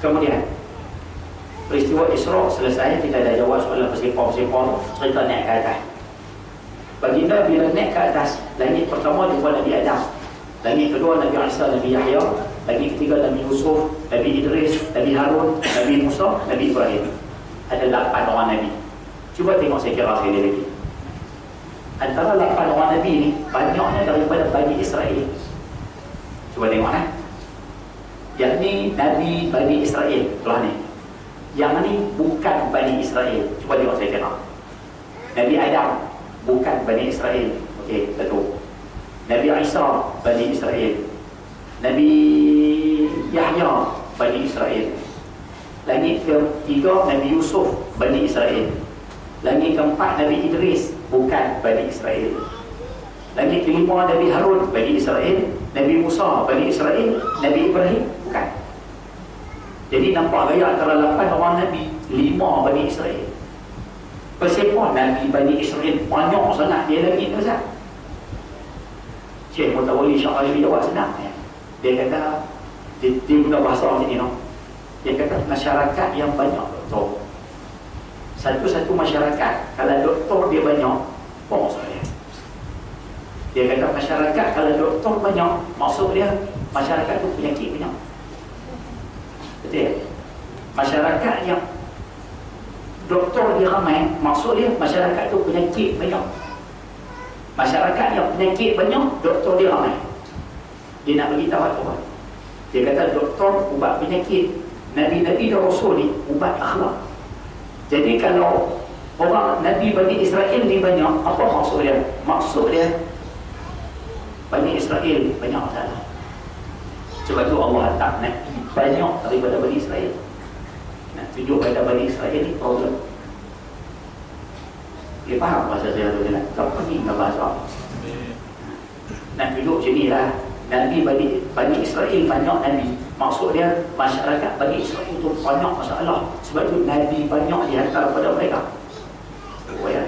Kemudian peristiwa Isra selesai, kita dah jawab soalan bersepah-bersepah, cerita naik ke atas. Baginda bila naik ke atas, langit pertama jumpa Nabi Adam, langit kedua Nabi Isa, Nabi Yahya, langit ketiga Nabi Yusuf, Nabi Idris, Nabi Harun, Nabi Musa, Nabi Ibrahim. Ada 8 orang Nabi. Cuba tengok saya kira sekali lagi. Antara 8 orang Nabi ni, banyaknya daripada Bani Israel. Cuba tengok Yang ni Nabi Bani Israel, belah ni. Yang ni bukan Bani Israel. Cuba tengok saya kira. Nabi Adam bukan Bani Israel. Okey, betul. Nabi Isa Bani Israel. Nabi Yahya Bani Israel. Langit ketiga Nabi Yusuf Bani Israel. Langit keempat Nabi Idris bukan Bani Israel. Langit kelima Nabi Harun Bani Israel. Nabi Musa Bani Israel. Nabi Ibrahim bukan. Jadi nampak gaya antara 8 orang Nabi, 5 Bani Israel. Persepah Nabi Bani Israel banyak sangat dia lagi tu Ustaz. Syekh Mutawalli Syarah dia jawab senang ya. Dia kata dia guna bahasa macam ni no? Dia kata masyarakat yang banyak doktor, satu-satu masyarakat kalau doktor dia banyak, apa maksud dia? Dia kata masyarakat kalau doktor banyak, maksud dia masyarakat tu penyakit banyak. Betul? Masyarakat yang doktor dia ramai, maksud dia masyarakat tu penyakit banyak. Masyarakat yang penyakit banyak, doktor dia ramai. Dia nak bagi tahu apa? Dia kata doktor ubat penyakit, Nabi-Nabi dan Rasul ni ubat akhlak. Jadi kalau orang Nabi Bani Israel ni banyak, apa maksud dia? Maksud dia Bani Israel banyak masalah. Sebab tu Allah tak Nabi banyak daripada Bani Israel. Nak tunjuk pada Bani Israel ni problem. Dia faham bahasa saya tu kan? Tak pergi dengan bahasa. Nak tunjuk macam ni lah. Nabi Bani Israel banyak Nabi. Maksud dia masyarakat Bani Israel tu banyak masalah. Sebab tu Nabi banyak dihantar pada mereka. Oh ya.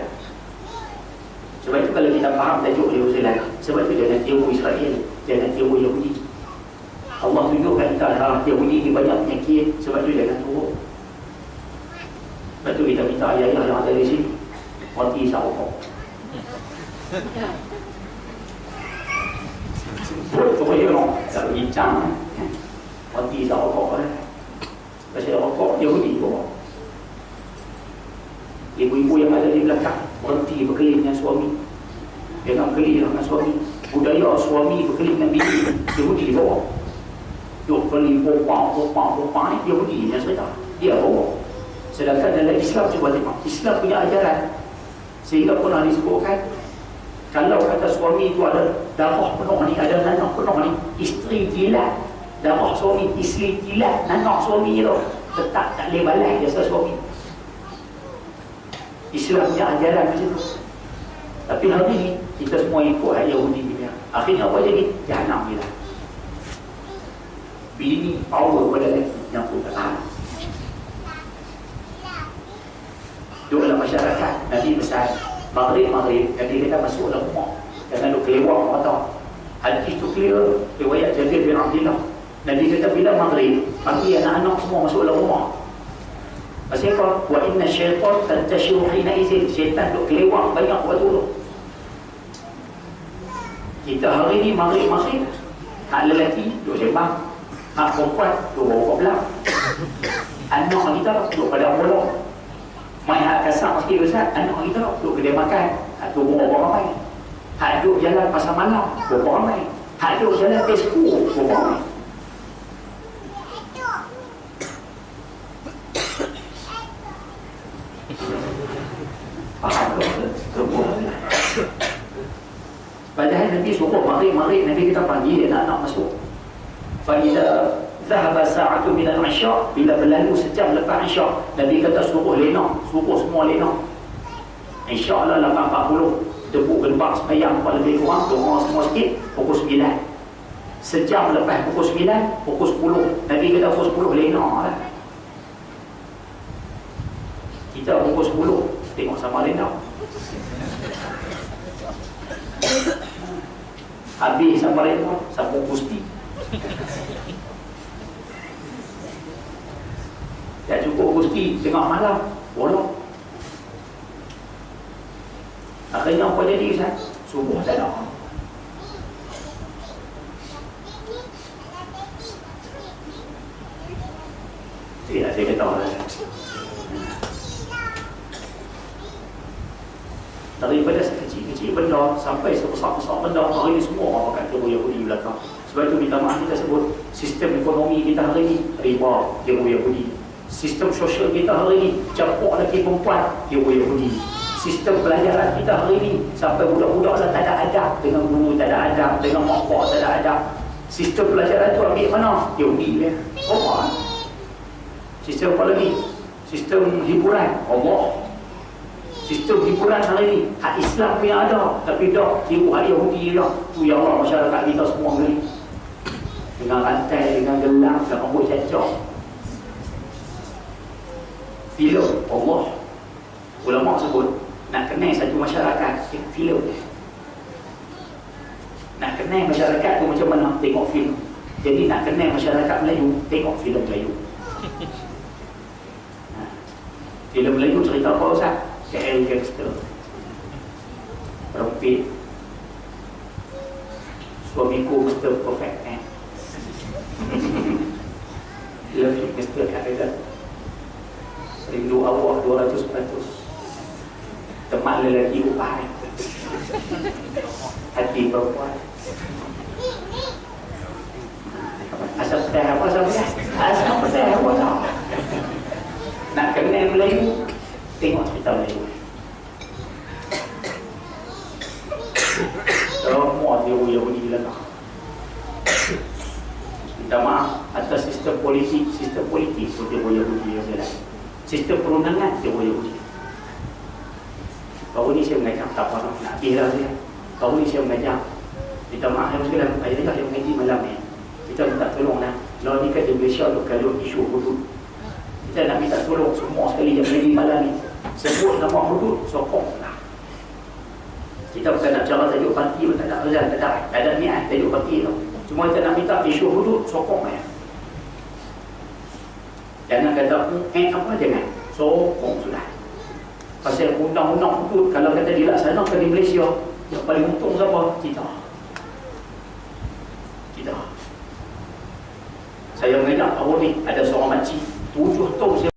Sebab itu kalau kita faham tajuk Yerusalem, sebab tu jangan tiru Israel, jangan tiru Yahudi. Allah tunjukkan kita Yahudi ni banyak penyakit, sebab tu jangan turun. Sebab tu kita minta ayah-ayah yang ada di sini mati sahur. Betul je no, tak bincang. Mati sahur pasal rokok Yahudi pun. Ibu-ibu yang ada di belakang berhenti berkeliling dengan suami. Jangan berkeliling dengan suami. Budaya suami berkeliling dengan bini, Yahudi di bawah. Duk keliling popang ni Yahudi yang cerita. Dia bawa. Sedangkan dalam Islam, cuba tengok, Islam punya ajaran. Sehingga pernah disebutkan, kalau kata suami itu ada darah penuh ni, ada nanah penuh ni, isteri jilat darah suami, isteri jilat nanah suami tu, tetap tak boleh balas jasa suami. Islam punya ajaran macam tu. Tapi hari ni kita semua ikut Yahudi punya. Akhirnya apa jadi? Jahanam je lah. Bini power pada lelaki yang pun tak tahan. Duduklah masyarakat, Nabi besar Maghrib, Nabi kata masuklah rumah, jangan duduk kelewar mata. Hadis tu clear, riwayat Jabir bin Abdullah. Nabi kata bila Maghrib, pagi anak-anak semua masuklah rumah. Pasal apa? Wa inna syaitan tantashiru hina izin. Syaitan duk kelewar banyak waktu tu. Kita hari ni Maghrib, hak lelaki duk sembang, hak perempuan duk bawa belah. Anak kita duk pada bola. Mai hak kasar sikit besar, anak kita duk kedai makan, hak tu berapa ramai. Hak duk jalan pasar malam, berapa ramai. Hak duk jalan pesku, berapa ramai. Faham ke? Padahal Nabi suruh Maghrib, Nabi kita panggil anak-anak masuk. Fa'idha zahaba sa'atu minal isya', bila berlalu sejam lepas isya', Nabi kata suruh lena, suruh semua lena. Isya' lah 8.40, debuk gelbak semayang lebih kurang, doa semua sikit, pukul 9. Sejam lepas pukul 9, pukul 10, Nabi kata pukul 10 lena lah. Kita pukul 10 tengok sama lena. Habis sama lena, sapu gusti. Tak cukup Gusti tengah malam bolong. Akhirnya apa jadi Ustaz? Subuh tak ada. Tidak, saya kata orang daripada sekecil-kecil benda sampai sebesar-besar benda, hari ini semua orang pakai teror Yahudi belakang. Sebab itu minta maaf kita sebut sistem ekonomi kita hari ini riba, teror Yahudi. Sistem sosial kita hari ini campur lelaki perempuan, teror Yahudi. Sistem pelajaran kita hari ini sampai budak-budak dah tak ada adab dengan guru, tak ada adab dengan mak bapak, tak ada adab. Sistem pelajaran tu ambil mana? Yahudi dia. Allah. Sistem apa lagi? Sistem hiburan Allah. Sistem hiburan hari ini hak Islam punya ada, tapi dah tiru hak Yahudi dia. Tu ya Allah, masyarakat kita semua geli dengan rantai, dengan gelang, dengan rambut cacak. Filem Allah. Ulama sebut nak kenal satu masyarakat, filem. Nak kenal masyarakat tu macam mana? Tengok filem. Jadi nak kenal masyarakat Melayu, tengok filem Melayu. Filem Melayu cerita apa Ustaz? KL Gangster, Rempit, Suamiku Mr. Perfect, Love You Mr. Canada, Rindu Awak 200%, Teman Lelaki Upai, Hati Perempuan. Asal pedas apa sampai? Asal pedas apa tak? Nak kenal Melayu, tengok cerita Melayu. Semua teori Yahudi belakang. Minta maaf atas sistem politik itu teori Yahudi yang jalan. Sistem perundangan teori Yahudi. Baru ni saya mengajar, tak apa nak habis lah saya. Baru ni saya mengajar. Minta maaf yang sekalian, ayah yang mengaji malam ni. Kita minta tolong lah. Kalau ni kat Malaysia tu kalau isu hudud, kita nak minta tolong semua sekali yang mengaji malam ni. Sebut nama hudud, sokong lah. Kita bukan nak cara tajuk parti pun tak ada, tak ada niat tajuk parti tu. Cuma kita nak minta isu hudud, sokong ya. Jangan kata apa, jangan. Sokong sudah. Pasal undang-undang hudud, kalau kata dilaksanakan di Malaysia, yang paling untung siapa? Kita. Saya mengajar tahun ni, ada seorang makcik 7 tahun saya